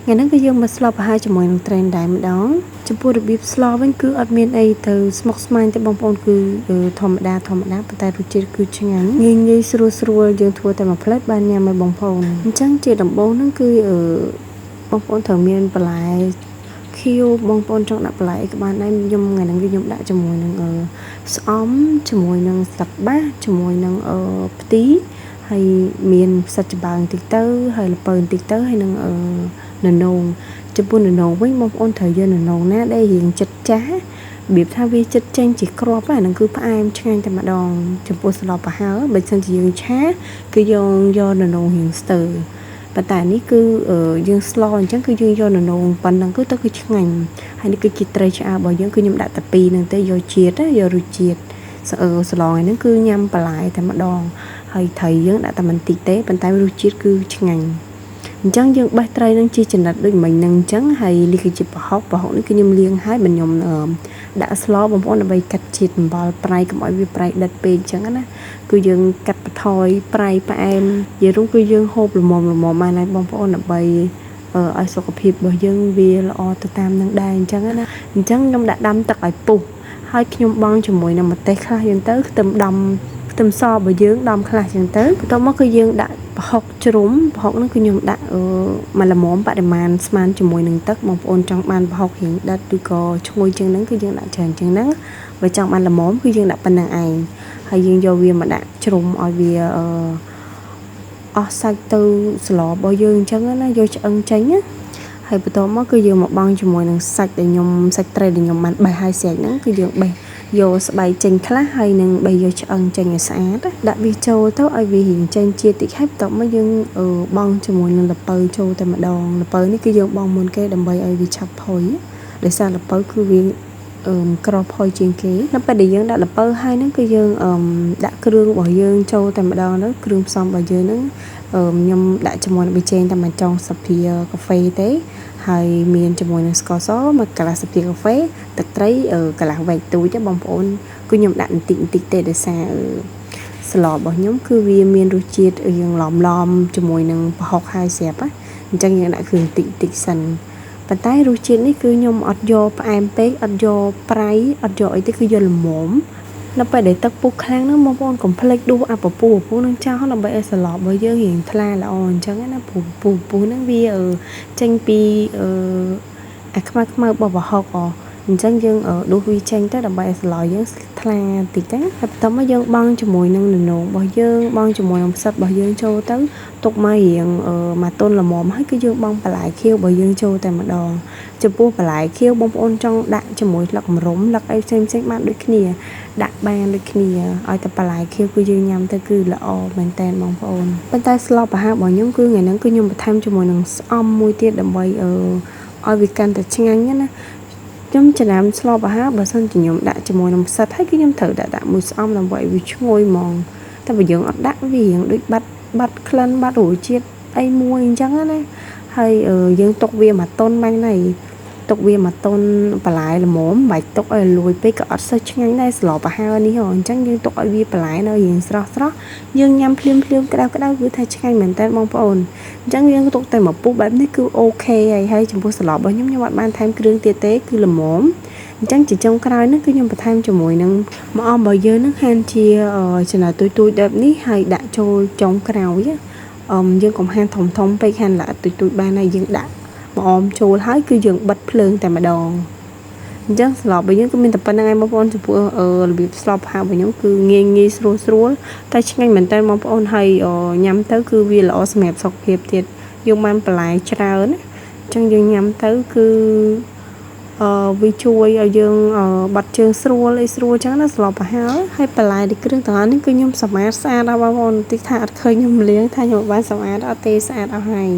ngàyហ្នឹងគឺយើងមកស្លប្រហែលជាមួយនឹង train ដែរម្ដងចំពោះរបៀបស្លវិញគឺអត់មានអីទៅស្មុគស្មាញទេបងប្អូនគឺធម្មតាប៉ុន្តែរសជាតិគឺឆ្ងាញ់ងាយស្រួលយើងធ្វើតែមួយផ្លែតបានញ៉ាំឲ្យបងប្អូនអញ្ចឹងជាដំបូងហ្នឹងគឺបងប្អូនត្រូវមានបន្លែខៀវបងប្អូនចង់ដាក់បន្លែអីក៏បានដែរខ្ញុំថ្ងៃហ្នឹងខ្ញុំដាក់ជាមួយនឹងស្អំជាមួយនឹងស្លឹកបាសជាមួយនឹងផ្ទីហើយមានផ្សិតចំបើងតិចទៅហើយល្ពៅតិចទៅហើយនឹងននងចំពោះននងវិញបងប្អូនត្រូវយកននងណាដែលរៀងចិត្តចាស់របៀបថាវាចិត្តចេញជាគ្រាប់ហ្នឹងគឺផ្អែមឆ្ងាញ់តែម្ដងចំពោះស្លប្រហើបើមិនជាយើងឆាគឺយកននងរៀងស្ទើប៉ុន្តែនេះគឺយើងស្លអញ្ចឹងគឺយើងយកននងប៉ុណ្ណឹងគឺទៅគឺឆ្ងាញ់ហើយនេះគឺជាត្រីឆ្អើររបស់យើងគឺខ្ញុំដាក់តែពីរហ្នឹងទេយកជាតិយករសជាតិស្លហ្នឹងគឺញ៉ាំបន្លែតែម្ដងហើយត្រីយើងដាក់តែបន្តិចទេប៉ុន្តែរសជាតិគឺឆ្ងាញ់អញ្ចឹងយើងបេះត្រីនឹងជាចំណិតដូចមិញហ្នឹងអញ្ចឹងហើយនេះគឺជាប្រហុកនេះគឺខ្ញុំលាងហើយខ្ញុំដាក់ស្លបងប្អូនដើម្បីកាត់ជាតិអំបិលប្រៃកុំឲ្យវាប្រៃដិតពេកអញ្ចឹងណាគឺយើងកាត់បន្ថយប្រៃផ្អែមយេរុងគឺយើងហូបល្មមបានហើយបងប្អូនដើម្បីឲ្យសុខភាពរបស់យើងវាល្អទៅតាមនឹងដែរអញ្ចឹងណាអញ្ចឹងខ្ញុំដាក់ដាំទឹកឲ្យពុះហើយខ្ញុំបង់ជាមួយនឹងម្ទេសខ្លះយើងទៅខ្ទឹមសរបស់យើងដំខ្លះចឹងទៅបន្ទាប់មកគឺយើងដាក់ប្រហុកជ្រុំប្រហុកហ្នឹងគឺខ្ញុំដាក់មកល្មមបរិមាណស្មើជាមួយនឹងទឹកបងប្អូនចង់បានប្រហុករៀងដិតឬក៏ឈ្ងុយជាងហ្នឹងគឺយើងដាក់ច្រើនជាងហ្នឹងបើចង់បានល្មមគឺយើងដាក់ប៉ុណ្្នឹងឯងហើយយើងយកវាមកដាក់ជ្រុំឲ្យវាអស់សាច់ទៅស្លរបស់យើងអញ្ចឹងណាយកឆ្អឹងចេញណាហើយបន្ទាប់មកគឺយើងមកបង់ជាមួយនឹងសាច់ត្រីដែលខ្ញុំបានបេះហើយស្រេចហ្នឹងគឺយើងបេះយកស្បែកចេញខ្លះហើយនឹងបេះយកឆ្អឹងចេញឲ្យស្អាតដាក់វាចូលទៅឲ្យវារៀងចេញជាតិតិចហើយបន្ទាប់មកយើងបង់ជាមួយនឹងល្ពៅចូលតែម្ដងល្ពៅនេះគឺយើងបង់មុនគេដើម្បីឲ្យវាឆាប់ផុយដោយសារល្ពៅគឺវាក្រផុយជាងគេនៅពេលដែលយើងដាក់ល្ពៅហើយហ្នឹងគឺយើងដាក់គ្រឿងរបស់យើងចូលតែម្ដងទៅគ្រឿងផ្សំរបស់យើងហ្នឹងខ្ញុំដាក់ជាមួយនឹងប៊ីចេងតែមួយចុងស្លាបព្រាកាហ្វេទេហើយមានជាមួយនឹងស្ករសមួយកន្លះស្លាបព្រាកាហ្វេទឹកត្រីកន្លះវែកទូចទេបងប្អូនគឺខ្ញុំដាក់បន្តិចទេដោយសារស្លរបស់ខ្ញុំគឺវាមានរសជាតិរៀងឡំជាមួយនឹងប្រហុកហើយស្រាប់អញ្ចឹងយើងដាក់គ្រឿងតិចសិនប៉ុន្តែរសជាតិនេះគឺខ្ញុំអត់យកផ្អែមពេកអត់យកប្រៃអត់យកអីទេគឺយកល្មមនៅពេលដែលទឹកពុះខ្លាំងហ្នឹងបងប្អូនកុំភ្លេចដួសអាពពុះនឹងចោលដើម្បីឲ្យសឡប់របស់យើងរៀងថ្លាល្អអញ្ចឹងណាពុះហ្នឹងវាចេញពីអាខ្មៅរបស់ប្រហុកអញ្ចឹងយើងដួសវាចេញទៅដើម្បីឲ្យសឡយើងថ្លាតិចទៅហើយបន្ទាប់មកយើងបង់ជាមួយនឹងននងរបស់យើងបង់ជាមួយនឹងផ្សិតរបស់យើងចូលទៅទុកមករៀងមកទុនល្មមហើយគឺយើងបង់បន្លែខៀវរបស់យើងចូលតែម្ដងចំពោះបន្លែខៀវបងប្អូនចង់ដាក់ជាមួយស្លឹកម្រុំស្លឹកអីផ្សេងបានដូចគ្នាដាក់បានដូចគ្នាឲ្យតែបន្លែខៀវគឺយើងញ៉ាំទៅគឺល្អមែនតើបងប្អូនប៉ុន្តែស្លប្រហើររបស់ខ្ញុំគឺថ្ងៃហ្នឹងគឺខ្ញុំបន្ថែមជាមួយនឹងស្អំមួយទៀតដើម្បីឲ្យវាកាន់តែឆ្ងាញ់ណាខ្ញុំចំណាំស្លប្រហើរបើសិនជាខ្ញុំដាក់ជាមួយនឹងផ្សិតហើយគឺខ្ញុំត្រូវដាក់មួយស្អំដើម្បីឲ្យវាឈ្ងុយហ្មងតែបើយើងអត់ដាក់វារៀងដូចបាត់ក្លិនបាត់រសជាតិអីមួយអញ្ចឹងណាហើយយើងទុកវាមកតុនបាញ់ណៃទុកវាមកតុនបន្លែល្មមបាច់ទុកឲ្យលួយពេកក៏អត់សូវឆ្ងាញ់ដែរស្លប្រហើរនេះអញ្ចឹងយើងទុកឲ្យវាបន្លែនៅរៀងស្រស់យើងញ៉ាំភ្លាមក្តៅគឺថាឆ្ងាញ់មែនតើបងប្អូនអញ្ចឹងយើងទុកតែមួយពុះបែបនេះគឺអូខេហើយចំពោះស្លរបស់ខ្ញុំអត់បានថែមគ្រឿងទៀតទេគឺល្មមអញ្ចឹងជាចុងក្រោយនេះគឺខ្ញុំបន្ថែមជាមួយនឹងម្អមរបស់យើងនឹងហាន់ជាចំណែកទូចបែបនេះហើយដាក់ចូលចុងក្រោយយើងកុំហាន់ធំពេកហាន់ល្អិតទូចបានហើយយើងដាក់ម្អមចូលហើយគឺយើងបិទភ្លើងតែម្ដងអញ្ចឹងស្លរបស់យើងគឺមានតែប៉ុណ្្នឹងឯងបងប្អូនចំពោះរបៀបស្លប្រហើររបស់ខ្ញុំគឺងាយស្រួលតែឆ្ងាញ់មែនតើបងប្អូនហើយញ៉ាំទៅគឺវាល្អសម្រាប់សុខភាពទៀតយើងបានបន្លែច្រើនអញ្ចឹងយើងញ៉ាំទៅគឺវាជួយឲ្យយើងបាត់ជើងស្រួលអីស្រួលអញ្ចឹងណាស្លប្រហើរហើយបន្លែគ្រឿងទាំងអស់នេះគឺខ្ញុំសម្អាតស្អាតដល់បងប្អូនតិចថាអត់ឃើញខ្ញុំលាងថាខ្ញុំបានសម្អាតអត់ទេស្អាតអស់ហើយ